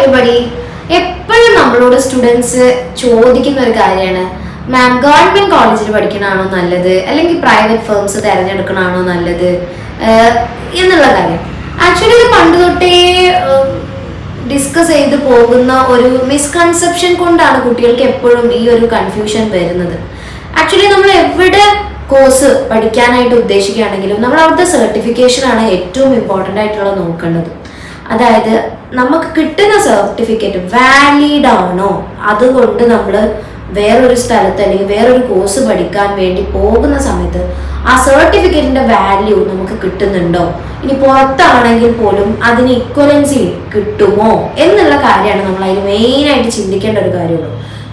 Everybody. എപ്പോഴും നമ്മളോട് students ചോദിക്കുന്ന ഒരു കാര്യമാണ്, മാം ഗവൺമെന്റ് കോളേജിൽ പഠിക്കണമാണോ നല്ലത് അല്ലെങ്കിൽ പ്രൈവറ്റ് ഫേംസ് തിരഞ്ഞെടുക്കണമാണോ നല്ലത് എന്നുള്ള കാര്യം. ആക്ച്വലി ഇത് പണ്ട് തൊട്ടേ ഡിസ്കസ് ചെയ്ത് പോകുന്ന ഒരു മിസ്കൺസെപ്ഷൻ കൊണ്ടാണ് കുട്ടികൾക്ക് എപ്പോഴും ഈ ഒരു കൺഫ്യൂഷൻ വരുന്നത്. ആക്ച്വലി നമ്മൾ എവിടെ കോഴ്സ് പഠിക്കാനായിട്ട് ഉദ്ദേശിക്കുകയാണെങ്കിലും നമ്മൾ അവിടുത്തെ സർട്ടിഫിക്കേഷൻ ആണ് ഏറ്റവും ഇമ്പോർട്ടൻ്റ് ആയിട്ടുള്ള നോക്കേണ്ടത്. അതായത് നമുക്ക് കിട്ടുന്ന സർട്ടിഫിക്കറ്റ് വാലിഡ് ആണോ, അതുകൊണ്ട് നമ്മൾ വേറൊരു സ്ഥലത്ത് അല്ലെങ്കിൽ വേറൊരു കോഴ്സ് പഠിക്കാൻ വേണ്ടി പോകുന്ന സമയത്ത് ആ സർട്ടിഫിക്കറ്റിന്റെ വാല്യൂ നമുക്ക് കിട്ടുന്നുണ്ടോ, ഇനി പുറത്താണെങ്കിൽ പോലും അതിന് ഇക്വലൻസി കിട്ടുമോ എന്നുള്ള കാര്യമാണ് നമ്മൾ അതിന് മെയിനായിട്ട് ചിന്തിക്കേണ്ട ഒരു കാര്യമുള്ളൂ.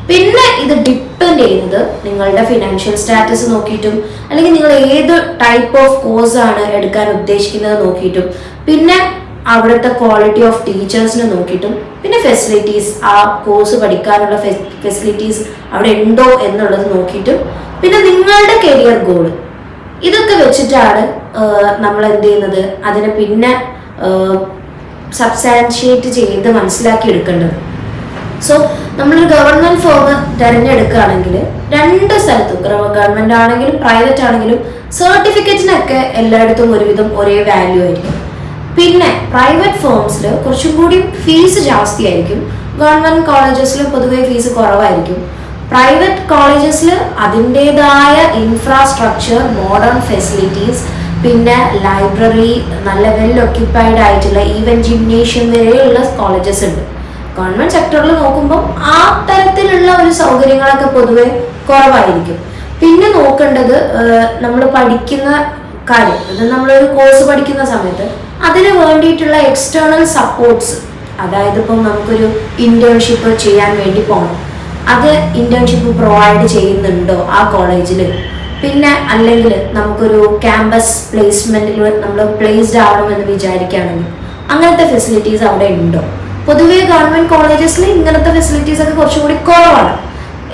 പിന്നെ ഇത് ഡിപ്പെൻഡ് ചെയ്യുന്നത് നിങ്ങളുടെ ഫിനാൻഷ്യൽ സ്റ്റാറ്റസ് നോക്കിയിട്ടും അല്ലെങ്കിൽ നിങ്ങൾ ഏത് ടൈപ്പ് ഓഫ് കോഴ്സ് ആണ് എടുക്കാൻ ഉദ്ദേശിക്കുന്നത് നോക്കിയിട്ടും പിന്നെ അവിടുത്തെ ക്വാളിറ്റി ഓഫ് ടീച്ചേഴ്സിനെ നോക്കിയിട്ടും പിന്നെ ഫെസിലിറ്റീസ്, ആ കോഴ്സ് പഠിക്കാനുള്ള ഫെസിലിറ്റീസ് അവിടെ ഉണ്ടോ എന്നുള്ളത് നോക്കിയിട്ടും പിന്നെ നിങ്ങളുടെ കരിയർ ഗോൾ, ഇതൊക്കെ വെച്ചിട്ടാണ് നമ്മൾ എന്ത് ചെയ്യുന്നത്, അതിനെ പിന്നെ സബ്സ്റ്റാൻഷിയേറ്റ് ചെയ്ത് മനസ്സിലാക്കി എടുക്കേണ്ടത്. സോ നമ്മളൊരു ഗവൺമെന്റ് ഫോം തിരഞ്ഞെടുക്കുകയാണെങ്കിൽ രണ്ട് സ്ഥലത്തും ഗവൺമെന്റ് ആണെങ്കിലും പ്രൈവറ്റ് ആണെങ്കിലും സർട്ടിഫിക്കറ്റിനൊക്കെ എല്ലായിടത്തും ഒരുവിധം ഒരേ വാല്യൂ ആയിരിക്കും. പിന്നെ പ്രൈവറ്റ് ഫോംസിൽ കുറച്ചും കൂടി ഫീസ് ജാസ്തി ആയിരിക്കും, ഗവൺമെന്റ് കോളേജസിൽ പൊതുവേ ഫീസ് കുറവായിരിക്കും. പ്രൈവറ്റ് കോളേജസിൽ അതിൻ്റെതായ ഇൻഫ്രാസ്ട്രക്ചർ, മോഡേൺ ഫെസിലിറ്റീസ്, പിന്നെ ലൈബ്രറി, നല്ല വെൽ ഒക്യുപ്പൈഡ് ആയിട്ടുള്ള ഈവൻ ജിംനേഷ്യം വരെയുള്ള കോളേജസ് ഉണ്ട്. ഗവൺമെന്റ് സെക്ടറിൽ നോക്കുമ്പോൾ ആ തരത്തിലുള്ള ഒരു സൗകര്യങ്ങളൊക്കെ പൊതുവെ കുറവായിരിക്കും. പിന്നെ നോക്കേണ്ടത് നമ്മൾ പഠിക്കുന്ന കാര്യം, അത് നമ്മളൊരു കോഴ്സ് പഠിക്കുന്ന സമയത്ത് അതിന് വേണ്ടിയിട്ടുള്ള എക്സ്റ്റേണൽ സപ്പോർട്ട്സ്, അതായത് ഇപ്പം നമുക്കൊരു ഇന്റേൺഷിപ്പ് ചെയ്യാൻ വേണ്ടി പോകണം, അത് ഇന്റേൺഷിപ്പ് പ്രൊവൈഡ് ചെയ്യുന്നുണ്ടോ ആ കോളേജിൽ. പിന്നെ അല്ലെങ്കിൽ നമുക്കൊരു ക്യാമ്പസ് പ്ലേസ്മെന്റിൽ നമ്മൾ പ്ലേസ്ഡ് ആവണമെന്ന് വിചാരിക്കുകയാണെങ്കിൽ അങ്ങനത്തെ ഫെസിലിറ്റീസ് അവിടെ ഉണ്ടോ. പൊതുവേ ഗവൺമെന്റ് കോളേജസിൽ ഇങ്ങനത്തെ ഫെസിലിറ്റീസ് ഒക്കെ കുറച്ചും കൂടി കുറവാണ്.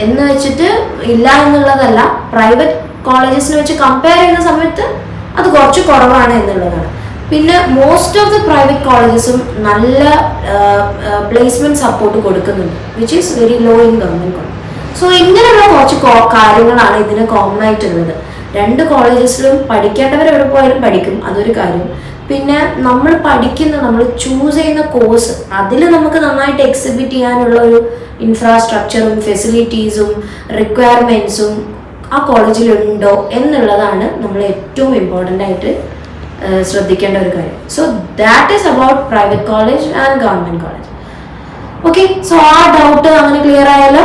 എന്ന് വെച്ചിട്ട് ഇല്ല എന്നുള്ളതല്ല, പ്രൈവറ്റ് കോളേജസിനെ വെച്ച് കമ്പയർ ചെയ്യുന്ന സമയത്ത് അത് കുറച്ച് കുറവാണ് എന്നുള്ളതാണ്. പിന്നെ മോസ്റ്റ് ഓഫ് ദ പ്രൈവറ്റ് കോളേജസും നല്ല പ്ലേസ്മെന്റ് സപ്പോർട്ട് കൊടുക്കുന്നുണ്ട്, which is very low in government college. So ഇങ്ങനെയുള്ള കുറച്ച് കാര്യങ്ങളാണ് ഇതിന് കോമൺ ആയിട്ടുള്ളത്. രണ്ട് കോളേജസിലും പഠിക്കേണ്ടവർ എവിടെ പോയാലും പഠിക്കും, അതൊരു കാര്യം. പിന്നെ നമ്മൾ ചൂസ് ചെയ്യുന്ന കോഴ്സ്, അതിൽ നമുക്ക് നന്നായിട്ട് എക്സിബിറ്റ് ചെയ്യാനുള്ള ഒരു ഇൻഫ്രാസ്ട്രക്ചറും ഫെസിലിറ്റീസും റിക്വയർമെന്റ്സും ആ കോളേജിലുണ്ടോ എന്നുള്ളതാണ് നമ്മൾ ഏറ്റവും ഇമ്പോർട്ടൻ്റ് ആയിട്ട് ശ്രദ്ധിക്കേണ്ട ഒരു കാര്യം. So that is about private college and government college. Okay, so ആ ഡൗട്ട് അങ്ങനെ ക്ലിയർ ആയാലോ?